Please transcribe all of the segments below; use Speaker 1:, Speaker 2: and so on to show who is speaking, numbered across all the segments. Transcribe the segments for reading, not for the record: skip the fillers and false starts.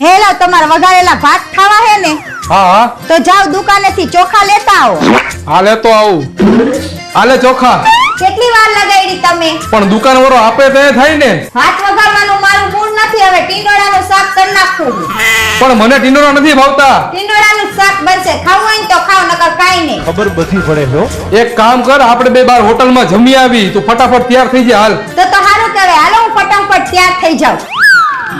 Speaker 1: Hello તમારા વઘારેલા ભાત ખાવા હે ને?
Speaker 2: હા હા
Speaker 1: તો જાવ દુકાનેથી ચોખા લેતા આવો.
Speaker 2: હા લેતો આવું. હાલે ચોખા.
Speaker 1: કેટલી વાર લગાડી તમે?
Speaker 2: પણ દુકાન વાળો આપે તો એ થાય ને.
Speaker 1: ભાત વઘારવાનું મારું મૂડ નથી, હવે ટીંડોળાનું શાક કરી નાખું.
Speaker 2: પણ મને ટીંડોળા નથી ભાવતા.
Speaker 1: ટીંડોળાનું શાક બનશે, ખાવું હોય ને તો ખાવ, નકર કાઈ નહીં.
Speaker 3: ખબર બધી પડે હો.
Speaker 2: એક કામ કર, આપણે બે બાર હોટલમાં જમી આવી, તું ફટાફટ તૈયાર થઈ જા. હાલ
Speaker 1: તો હારું કહેવાય. હાલો હું ફટાફટ તૈયાર થઈ જાઉં.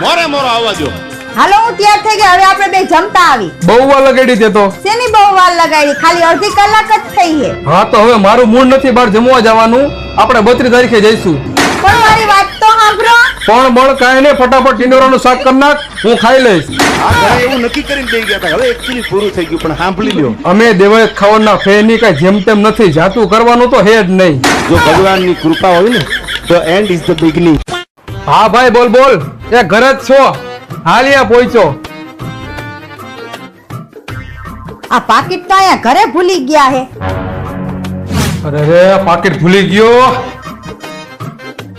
Speaker 3: મોરે મોરો આવવા દો.
Speaker 1: હાલો હું તૈયાર થઈ ગઈ, હવે આપણે બે જમતા આવી.
Speaker 2: બહુ વાર લગાડી દે તો.
Speaker 1: શેની બહુ વાર લગાડી? ખાલી અડધી કલાક જ થઈ છે.
Speaker 2: હા તો હવે મારું મૂડ નથી બહાર જમવા જવાનું, આપણે 32 તારીખે જઈશું.
Speaker 1: પણ મારી વાત તો સાંભળો.
Speaker 2: પણ બળ કાંઈ નહીં, ફટાફટ ટીંડોળાનું શાક કરી નાખ, હું ખાઈ લઈશ.
Speaker 3: આ ઘરે એવું નક્કી કરીને દઈ ગયા હતા, હવે એકચ્યુઅલી પૂરું થઈ ગયું, પણ સાંભળી લ્યો.
Speaker 2: અમે દેવાય ખાવાના ફેરની કઈ જેમ તેમ નથી, જાતું કરવાનું તો હે જ નહીં.
Speaker 3: જો ભગવાનની કૃપા હોય ને તો એન્ડ ઇઝ ધ બિગનિંગ.
Speaker 2: હા ભાઈ બોલ બોલ, એ ઘરે જ છો? હાલિયા પહોંચો.
Speaker 1: આ પાકીટ તો અહીંયા ઘરે ભૂલી ગયા હે.
Speaker 2: અરે રે પાકીટ ભૂલી ગયો.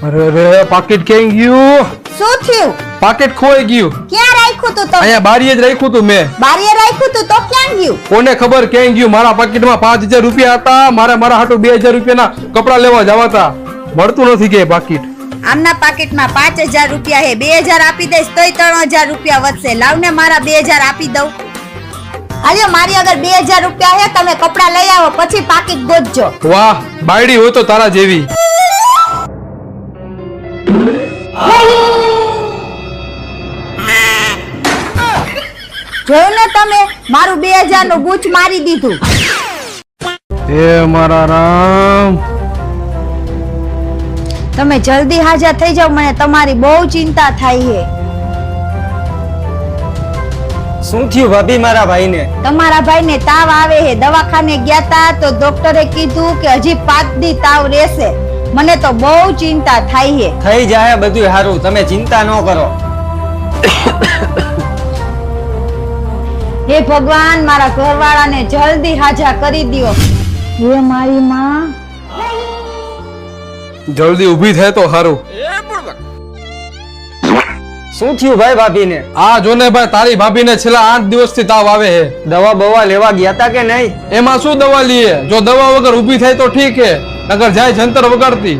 Speaker 2: અરે રે પાકીટ ક્યાં ગયું?
Speaker 1: શું થયું?
Speaker 2: પાકીટ ખોઈ ગયું.
Speaker 1: ક્યાં રાખ્યું તું? તો
Speaker 2: અહીંયા બારીએ જ રાખ્યું તું મેં.
Speaker 1: બારીએ રાખ્યું તું તો ક્યાં ગયું?
Speaker 2: કોને ખબર ક્યાં ગયું? મારા પાકીટમાં 5000 રૂપિયા હતા, મારા હાટુ 2000 રૂપિયાના કપડા લેવા જવા હતા, મળતું નથી કે પાકીટ.
Speaker 1: આમના પાકીટમાં 5000 રૂપિયા હે, 2000 આપી દઈશ તોય 3000 રૂપિયા વધશે. લાવને મારા 2000 આપી દઉં. હાલ્યો, મારી અગર 2000 રૂપિયા હે, તમે કપડા લઈ આવો, પછી પાકીટ ગોતજો.
Speaker 2: વાહ, બાયડી હોય તો તારા જેવી.
Speaker 1: જોયું ને તમે, મારું 2000 નું ગૂંચ મારી દીધું.
Speaker 2: હે મારા રામ.
Speaker 1: તમે જલ્દી હાજર થઈ જાવ, મને તમારી બહુ ચિંતા થાય છે.
Speaker 4: શું થયું ભાભી મારા ભાઈને?
Speaker 1: તમારા ભાઈને તાવ આવે છે, દવાખાને ગયા તા તો ડોક્ટરે કીધું કે હજી 5 દી તાવ રહેશે. મને તો બહુ ચિંતા થાય છે.
Speaker 4: થઈ જાય બધું સારું, તમે ચિંતા ન કરો.
Speaker 1: હે ભગવાન, મારા ઘરવાળાને જલ્દી હાજા કરી દ્યો. હે મારી માં,
Speaker 2: જલ્દી ઊભી થાય તો સારું.
Speaker 4: શું થયું ભાઈ ભાભીને?
Speaker 2: આ જોને ભાઈ, તારી ભાભીને છેલ્લા 8 દિવસથી તાવ આવે છે.
Speaker 4: દવા બવા લેવા ગયા તા કે નહીં?
Speaker 2: એમાં શું દવા લઈએ? જો દવા વગર ઊભી થાય તો ઠીક છે, નગર જાય જંતર વગાડતી.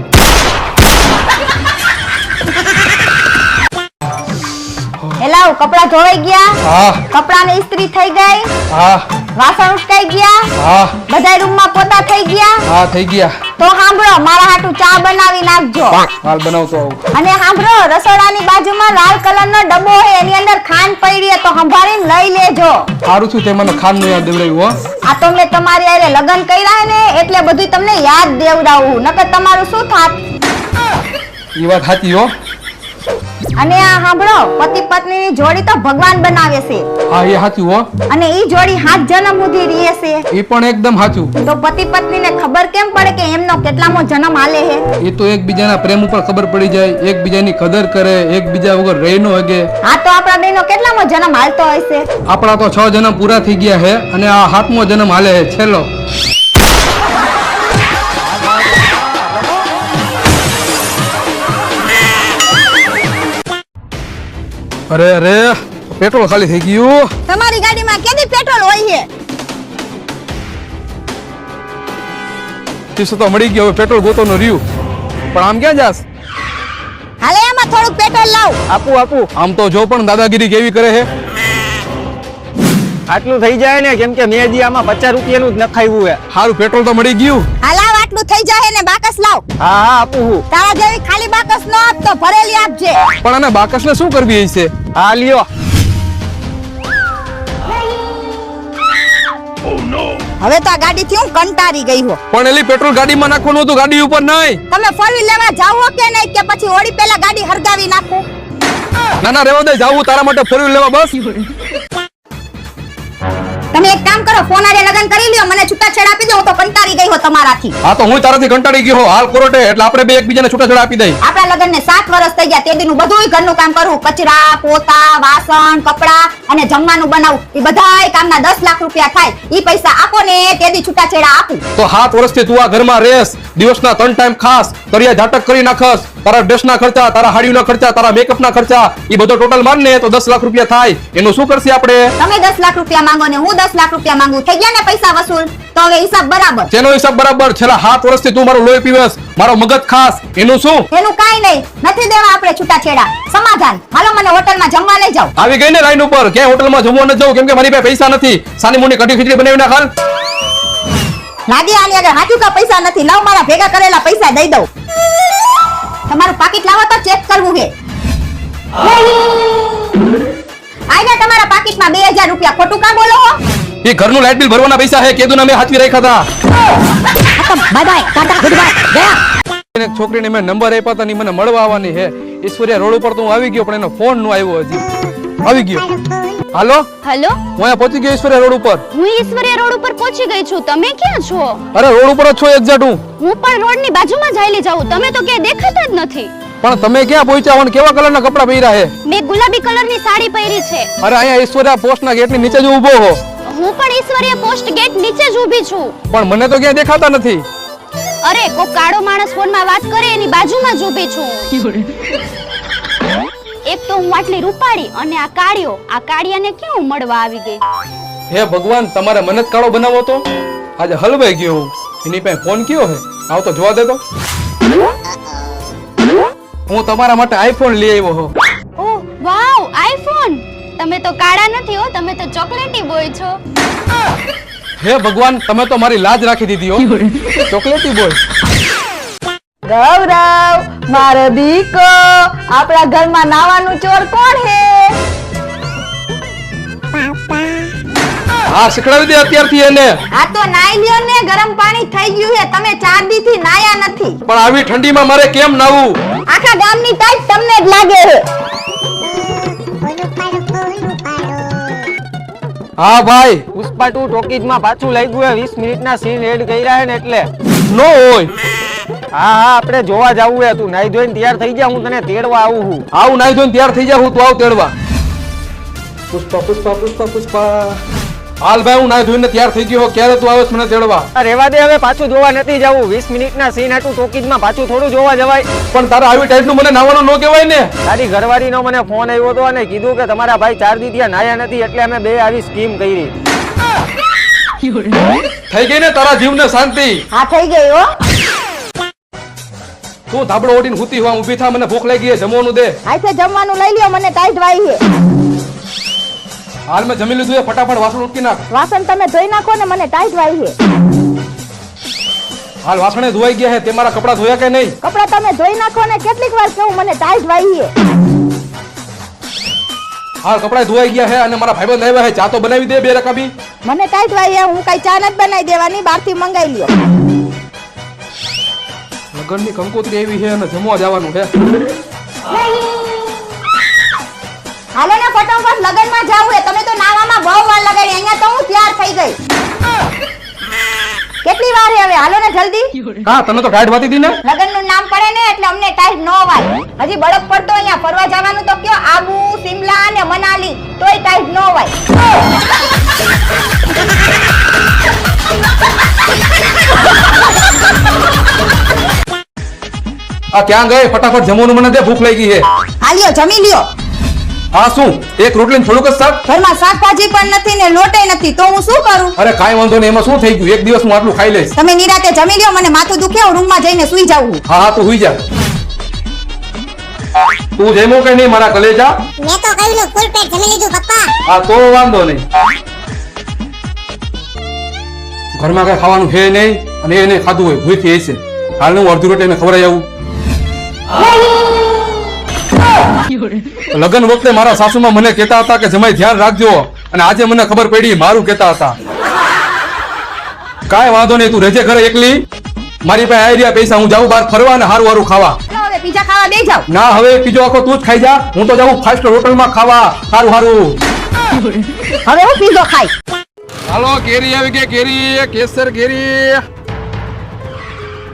Speaker 1: હેલાવ, કપડા ધોવાઈ ગયા?
Speaker 2: હા
Speaker 1: કપડાની ઇસ્ત્રી થઈ ગઈ?
Speaker 2: હા
Speaker 1: વાસણ ઉટકાઈ ગયા?
Speaker 2: હા
Speaker 1: બધા રૂમમાં પોતા થઈ ગયા?
Speaker 2: હા થઈ ગયા.
Speaker 1: તો સાંભળો, મારા હાટુ ચા બનાવી નાખજો.
Speaker 2: હાલ બનાવતો આવું.
Speaker 1: અને સાંભળો, રસોડાની બાજુમાં લાલ કલરનો ડબ્બો છે, એની અંદર ખાંડ પડી છે, તો સંભાળીને લઈ લેજો.
Speaker 2: સારું છું તે મને ખાંડ નું યાદ દેવડાવ્યું. હો,
Speaker 1: આ તો મેં તમારી હારે લગ્ન કર્યા ને એટલે બધું તમને યાદ દેવડાવું, નકર તમારું શું થાત?
Speaker 2: એ વાત સાચી. હો,
Speaker 1: અને આ સાંભળો, પતિ પત્નીની જોડી તો ભગવાન બનાવે છે,
Speaker 2: હા એ સાચું. હો,
Speaker 1: અને ઈ જોડી 7 જન્મ સુધી રહે છે.
Speaker 2: એ પણ એકદમ સાચું.
Speaker 1: તો પતિ પત્નીને ખબર કેમ પડે કે એમનો કેટલામો જન્મ આલે છે?
Speaker 2: એ તો એકબીજાના પ્રેમ ઉપર ખબર પડી જાય, એકબીજાની કદર કરે, એકબીજા વગર રહી ન હગે.
Speaker 1: હા, તો આપણા બેનો કેટલામો જન્મ હાલતો હશે?
Speaker 2: આપણા તો 6 જન્મ પૂરા થઈ ગયા છે, અને આ 7મો જન્મ હાલે છે, છેલ્લો. અરે અરે, પેટ્રોલ ખાલી થઈ ગયું.
Speaker 1: તમારી ગાડીમાં કેદી પેટ્રોલ હોય છે?
Speaker 2: ત્રીસો તો મળી ગયો, હવે પેટ્રોલ ગોતોનું રહ્યું. પણ આમ ક્યાં જાસ?
Speaker 1: હાલે, એમાં થોડુંક પેટ્રોલ લાવ.
Speaker 4: આપું આપું.
Speaker 2: આમ તો જો પણ દાદાગીરી કેવી કરે છે.
Speaker 4: આટલું થઈ જાય ને, કેમ કે મેં હજી આમાં 50 રૂપિયાનું જ નખાવ્યું હે.
Speaker 2: સારું પેટ્રોલ તો મળી ગયું.
Speaker 1: હાલાવ, આટલું થઈ જાય ને બાકસ લાવ.
Speaker 4: હા હા આપું હું.
Speaker 1: તારા જેવી ખાલી બાકસ નો આપતો, ભરેલી આપજે.
Speaker 2: પણ આને બાકસને શું કરવી છે?
Speaker 4: હા લ્યો.
Speaker 1: હવે તો આ ગાડી થી હું કંટાળી ગઈ હો.
Speaker 2: પણ એલી પેટ્રોલ ગાડીમાં નાખવાનું હતું, ગાડી ઉપર નહીં.
Speaker 1: તમે ફોર વ્હીલ લેવા જાવ કે નહીં, કે પછી ઓડી પેલા ગાડી હરગાવી નાખું?
Speaker 2: ના ના, રેવા દે, જાવું તારા માટે ફોર વ્હીલ લેવા. બસ
Speaker 1: તમે એક કામ કરો, ફોન આરે લગન કરી લ્યો, મને છૂટાછેડા આપી દો, હું તો કંટાળી ગઈ હો તમારાથી.
Speaker 2: હા તો હું તારાથી કંટાળી ગયો હાલ કોરોટે, એટલે આપણે બે એકબીજાને છૂટાછેડા આપી દઈ.
Speaker 1: આપણા લગનને 7 વર્ષ થઈ ગયા, તે દીનું બધુંય ઘરનું કામ કરું, કચરા, પોતા, વાસણ, કપડા અને જમવાનું બનાવું. ઈ બધાય કામના 10 લાખ રૂપિયા થાય. ઈ પૈસા આપો ને તે દી છૂટાછેડા આપું.
Speaker 2: તો 7 વર્ષથી તું આ ઘરમાં રહેશ, દિવસના 3 ટાઈમ ખાસ, તરિયા ઝાટક કરી નાખસ, તારા ડ્રેસના ખર્ચા, તારા હાડીના ખર્ચા, તારા મેકઅપના ખર્ચા, ઈ બધો ટોટલ માર ને તો 10 લાખ રૂપિયા થાય. એનું શું કરશે આપણે?
Speaker 1: તમે 10 લાખ રૂપિયા માંગો ને હું 10 લાખ રૂપિયા માંગુ, થઈ ગયા ને પૈસા વસૂલ? તો હવે હિસાબ બરાબર.
Speaker 2: જેનો હિસાબ બરાબર. છેલ્લા 7 વર્ષથી તું મારું લોહી પીવસ, મારો મગજ ખાસ, એનું શું?
Speaker 1: એનું કાઈ નહીં, નથી દેવા આપણે છૂટાછેડા. સમાધાન. હાલો મને હોટલમાં જમવા લઈ જાઓ.
Speaker 2: આવી ગઈ ને લાઈન ઉપર, ક્યાંય હોટલમાં જમવા ન જાઉં, કેમ કે મારી પાસે પૈસા નથી. સાની મોની કઢી ખીચડી બનાવી નાખ હાલ.
Speaker 1: લાગે આની આગળ હાચું કા પૈસા નથી, લાવ મારા ભેગા કરેલા પૈસા દઈ દઉં. તમારું પાકીટ લાવો તો ચેક કરવું છે. આઈના તમારા પાકીટમાં 2000 રૂપિયા, ખોટું કા બોલો હો?
Speaker 2: એ ઘરનું લાઇટ બિલ ભરવાના પૈસા હે, કેદુના મેં હાથવી રાખ્યા હતા.
Speaker 1: Bye bye, Tata, good bye, ગયા.
Speaker 2: એક છોકરીને મેં નંબર આપ્યા હતા, ની મને મળવા આવવાની હે. ઈશ્વરિયા રોડ ઉપર તો હું આવી ગયો, પણ એનો ફોન નો આવ્યો હજી. આવી ગયો. હાલો,
Speaker 5: હેલો,
Speaker 2: હું અહીંયા પહોંચી ગયો ઈશ્વરિયા રોડ ઉપર.
Speaker 5: હું ઈશ્વરીય રોડ ઉપર પહોંચી ગઈ છું. તમે ક્યાં છો?
Speaker 2: અરે રોડ ઉપર જ છો એક્ઝેક્ટ હું.
Speaker 5: હું પણ રોડની બાજુમાં જ હાલી જાઉં. તમે તો ક્યાંય દેખાતા જ નથી.
Speaker 2: પણ તમે ક્યાં પહોંચ્યા અને કેવા કલરના કપડા પહેર્યા હે?
Speaker 5: મેં ગુલાબી કલરની સાડી પહેરી છે.
Speaker 2: અરે અહીંયા ઈશ્વરિયા પોસ્ટના ગેટની નીચે જ ઊભો હો.
Speaker 5: હું પણ ઈશ્વરીય પોસ્ટ ગેટ નીચે જ ઊભી છું.
Speaker 2: પણ મને તો ક્યાંય દેખાતા નથી.
Speaker 5: અરે કોક કાળો માણસ ફોનમાં વાત કરે એની બાજુમાં જ ઊભી છું. એક તો હું આટલી રૂપાળી અને આ કાળિયાને ક્યાં મળવા આવી ગઈ?
Speaker 2: હે ભગવાન, તમારે મને જ કાળો બનાવો તો. આજે હલવાઈ ગયો હું. એની પાસે ફોન કયો હે? આવ તો જોવા દે તો. હું તમારા માટે આઈફોન લઈ આવ્યો હો.
Speaker 5: ઓહ વાવ, આઈફોન. તમે તો કાળા નથી હો, તમે તો ચોકલેટી બોય છો.
Speaker 2: હે ભગવાન, તમે તો મારી લાજ રાખી દીધી હો. ચોકલેટી બોય.
Speaker 1: ગૌરવ, મારો દીકો, આપણા ઘરમાં નાવાનું ચોર કોણ હે?
Speaker 2: હા, શીખડાવી દે અત્યારથી એને.
Speaker 1: આ તો નાઈ લ્યો ને, ગરમ પાણી થઈ ગયું હે. તમે 4 દી થી નાયા નથી.
Speaker 2: પણ આવી ઠંડીમાં મારે કેમ નાવું?
Speaker 1: આખા ગામની ટાઈટ તમને જ લાગે હે.
Speaker 2: હા ભાઈ.
Speaker 4: પુષ્પા 2 ટોકીજમાં પાછું લઈ ગયું 20 મિનિટના સીન એડ કર્યા હે ને એટલે.
Speaker 2: નો હોય.
Speaker 4: હા હા, આપણે જોવા જાવું હે. તું નાઈ ધોઈને તૈયાર થઈ જા, હું તને તેડવા આવું છું.
Speaker 2: આવું નાઈ ધોઈને તૈયાર થઈ જા, હું તો આવ તેડવા. પુષ્પા પુષ્પા પુષ્પા પુષ્પા. હાલ ભાઈ, હું નાઈ ધોઈને તૈયાર થઈ ગયો. ક્યારે તું આવેસ મને તેડવા?
Speaker 4: આ રેવા દે, હવે પાછું જોવા નથી જાવું. 20 મિનિટના સીન હતું ટોકીજમાં, પાછું થોડું જોવા જવાય.
Speaker 2: પણ તારા આવી ટાઈપનું મને નાવાનું ન કહેવાય ને.
Speaker 4: તારી ઘરવાળીનો મને ફોન આવ્યો હતો અને કીધું કે તમારા ભાઈ 4 દી ત્યાં નાયા નથી, એટલે અમે બે આવી સ્કીમ કરી.
Speaker 2: થઈ ગઈ ને તારા જીવને શાંતિ?
Speaker 1: હા થઈ ગઈ હો.
Speaker 2: તું ધાબળો ઓઢીને હુતી હોવા ઊભી થા, મને ભૂખ લાગી છે, જમવાનું દે.
Speaker 1: આઈસે જમવાનું લઈ લ્યો, મને ટાઈટ વાઈ હે.
Speaker 2: હાલ મેં જમી લીધું છે, ફટાફટ વાસણ ઉટકી નાખ.
Speaker 1: વાસણ તમે ધોઈ નાખો ને, મને ટાઈટ વાઈ હે.
Speaker 2: હાલ વાસણે ધોવાઈ ગયા છે, તે મારા કપડા ધોયા કે નહીં?
Speaker 1: કપડા તમે ધોઈ નાખો ને, કેટલીક વાર કહું મને ટાઈટ વાઈ હે.
Speaker 2: હાલ કપડા ધોવાઈ ગયા છે અને મારા ભાઈબંધ આવ્યા છે, ચા તો બનાવી દે 2 રકાબી.
Speaker 1: મને ટાઈટ વાઈ હે, હું કઈ ચા નથી બનાવી દેવાની, બહારથી મંગાઈ લ્યો.
Speaker 2: લગનની કંકોત્રી આવી છે અને જમવા જવાનું છે.
Speaker 1: હાલો ને ફટાફટ, લગનમાં જાવું હે. તમે તો નાવામાં બહુ વાર લગાડી, અહીંયા તો હું તૈયાર થઈ ગઈ. કેટલી વાર હે હવે? હાલો ને જલ્દી.
Speaker 2: હા, તને તો ટાઈટ વાતી હતી ને.
Speaker 1: લગનનું નામ પડે ને એટલે અમને ટાઈટ નો વાય. હજી બળફ પડતો, અહીંયા ફરવા જવાનું તો કયો, આબુ, સિમલા અને મનાલી, તોય ટાઈટ નો વાય.
Speaker 2: આ ક્યાં ગઈ? ફટાફટ જમવાનું મને દે, ભૂખ લાગી છે.
Speaker 1: હાલ્યો જમી લ્યો.
Speaker 2: હા શું, એક રોટલી થોડુંક જ શાક?
Speaker 1: ઘરમાં શાકભાજી પણ નથી ને લોટે નથી, તો હું શું કરું?
Speaker 2: અરે કાંઈ વાંધો નહીં, એમાં શું થઈ ગયું? એક દિવસ હું આટલું ખાઈ લઈશ.
Speaker 1: તમે નિરાતે જમી લ્યો, મને માથું દુખે, હું રૂમમાં જઈને સુઈ જાઉં.
Speaker 2: હા હા, તું હુઈ જા. તું જમ્યો કે નહીં મારા કલેજા?
Speaker 6: મેં તો કહ્યું ફૂલ પેટ જમી લીધું પપ્પા.
Speaker 2: હા તો વાંધો નહીં. ઘરમાં કઈ ખાવાનું છે નહીં અને એને ખાધું હોય ભૂખી હશે. હાલ હું અડધી રોટી એને ખવડાવી આવું. લગન વખતે મારા સાસુમાં મને કહેતા હતા કે જમાઈ ધ્યાન રાખજો, અને આજે મને ખબર પડી મારું કહેતા હતા. કાંઈ વાંધો નહીં, તું રહેજે ઘરે એકલી. મારી પાસે આવી રહ્યા પૈસા, હું જાઉં બહાર ફરવા અને હારું હારું ખાવા.
Speaker 1: હવે પીઝા ખાવા બે જાવ.
Speaker 2: ના, હવે પીજો આખો તું જ ખાઈ જા. હું તો જાઉં 5 સ્ટાર હોટલમાં ખાવા હારું હારું.
Speaker 1: હવે હું પીઝો ખાઈ.
Speaker 2: હાલો કેરી આવી ગઈ, કેરી કેસર કેરી.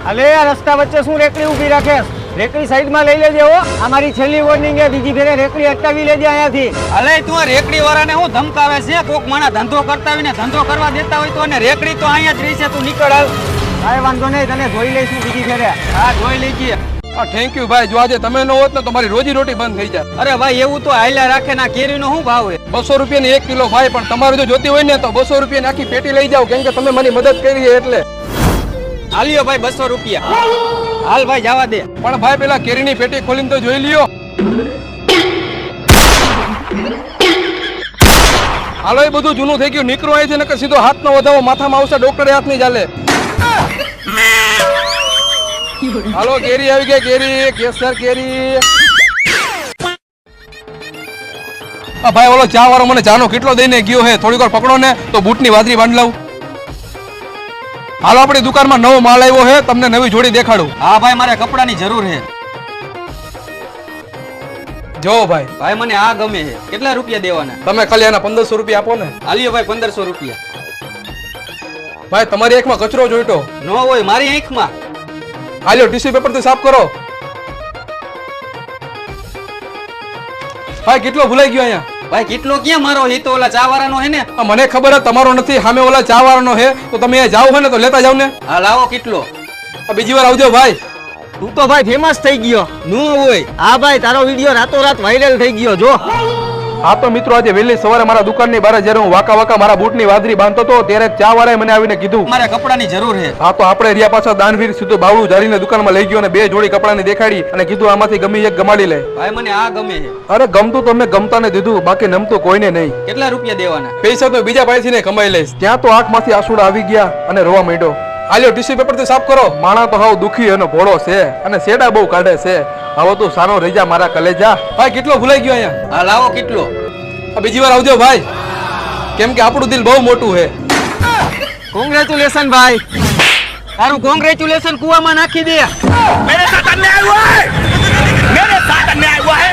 Speaker 4: અલે આ રસ્તા વચ્ચે શું રેકડી ઊભી રાખે? રેકડી સાઈડમાં લઈ લેજે હો. અમારી છેલ્લી વોર્નિંગ છે, બીજી ફેરે રેકડી અટકાવી લેજે અહીંયાથી.
Speaker 7: અલે તું આ રેકડી વાળાને હું ધમકાવે છે? કોક માણા ધંધો કરતા હોય ને ધંધો કરવા દેતા હોય તો અને રેકડી તો અહીંયા જ રહી છે. તું નીકળ હાલ.
Speaker 4: કાંઈ વાંધો નહીં, તને જોઈ લઈશું બીજી ફેરે.
Speaker 7: હા જોઈ લેજે.
Speaker 2: થેન્ક યુ ભાઈ. જો આજે તમે ન હોત ને તો મારી રોજી રોટી બંધ થઈ જાય.
Speaker 7: અરે ભાઈ એવું તો હાલ્યા રાખે ના કેરીનો શું ભાવ છે?
Speaker 2: 200 રૂપિયાની 1 કિલો ભાઈ, પણ તમારે જો જોતી હોય ને તો 200 રૂપિયાની આખી પેટી લઈ જાઓ, કેમ કે તમે મારી મદદ કરી છે એટલે.
Speaker 7: હાલ્યો ભાઈ 200 રૂપિયા. હાલ ભાઈ જવા દે.
Speaker 2: પણ ભાઈ પેલા કેરીની પેટી ખોલીને તો જોઈ લ્યો. હાલો એ બધું જૂનું થઈ ગયું, નીકળો આવી છે ને સીધો હાથ નો વધાવો, માથામાં આવશે ડોક્ટરે હાથ નહીં ચાલે. હાલો કેરી આવી ગઈ, કેરી કેસર કેરી. આ ભાઈ ઓલો ચા વાળો મને ચાનો કેટલો દઈને ગયો હે, થોડીક વાર પકડો ને તો બૂટની વાદરી બાંધ લઉં. હાલો આપણી દુકાનમાં નવો માલ આવ્યો હે, તમને નવી જોડી દેખાડું.
Speaker 7: હા ભાઈ મારે કપડાની જરૂર છે.
Speaker 2: જો ભાઈ
Speaker 7: ભાઈ મને આ ગમે છે. કેટલા રૂપિયા દેવાના?
Speaker 2: તમે ખાલી આના 1500 રૂપિયા આપો ને.
Speaker 7: હાલ્યો ભાઈ 1500 રૂપિયા.
Speaker 2: ભાઈ તમારી આંખમાં કચરો જોઈતો
Speaker 7: ન હોય મારી આંખમાં.
Speaker 2: હાલ્યો ટીશ્યુ પેપર થી સાફ કરો. ભાઈ કેટલો ભૂલાઈ ગયો અહીંયા.
Speaker 7: ભાઈ કેટલો ક્યાં મારો? એ તો ઓલા ચા વાળાનો હે ને.
Speaker 2: આ મને ખબર હે તમારો નથી, સામે ઓલા ચા વાળાનો હે, તો તમે અહીંયા જાવ હે ને તો લેતા જાવ ને.
Speaker 7: હા લાવો કેટલો.
Speaker 2: આ બીજી વાર આવજો ભાઈ.
Speaker 4: તું તો ભાઈ ફેમસ થઈ ગયો.
Speaker 7: ન હોય.
Speaker 4: હા ભાઈ, તારો વિડીયો રાતોરાત વાયરલ થઈ ગયો. જો
Speaker 2: હા તો મિત્રો આજે વહેલી સવારે મારા દુકાનની બહાર જ્યારે હું વાકા વાકા મારા બૂટની વાદરી બાંધતો હતો ત્યારે ચા વાળાએ મને આવીને કીધું
Speaker 7: મારે કપડાની જરૂર છે.
Speaker 2: હા તો આપણે રહ્યા પાછા દાનવીર સીધું બાવળું જારીને દુકાનમાં લઈ ગયો અને 2 જોડી કપડાની દેખાડી અને કીધું આમાંથી ગમી એક ગમાડી લે.
Speaker 7: ભાઈ મને આ ગમે છે.
Speaker 2: અરે ગમતું તો મેં ગમતાને દીધું, બાકી નમતું કોઈને નહીં.
Speaker 7: કેટલા રૂપિયા દેવાના?
Speaker 2: પૈસા તો બીજા પાસેથી ને કમાઈ લઈશ. ત્યાં તો આંખમાંથી આંસુડા આવી ગયા અને રોવા માંડ્યો. હાલ્યો ટીશ્યુ પેપર થી સાફ કરો. માણા તો હાવ દુખી અને ભોળો છે અને સેડા બહુ કાઢે છે. હવે તું સારો રહી જા મારા કલેજા. ભાઈ કેટલો ભૂલાઈ ગયો અહીંયા.
Speaker 7: હા લાવો કેટલો.
Speaker 2: આ બીજી વાર આવજો ભાઈ, કેમ કે આપણું દિલ બહુ મોટું છે.
Speaker 4: કોંગ્રેચ્યુલેશન ભાઈ.
Speaker 7: તારું કોંગ્રેચ્યુલેશન કુવામાં નાખી દે.
Speaker 3: मेरे साथ अन्याय हुआ है.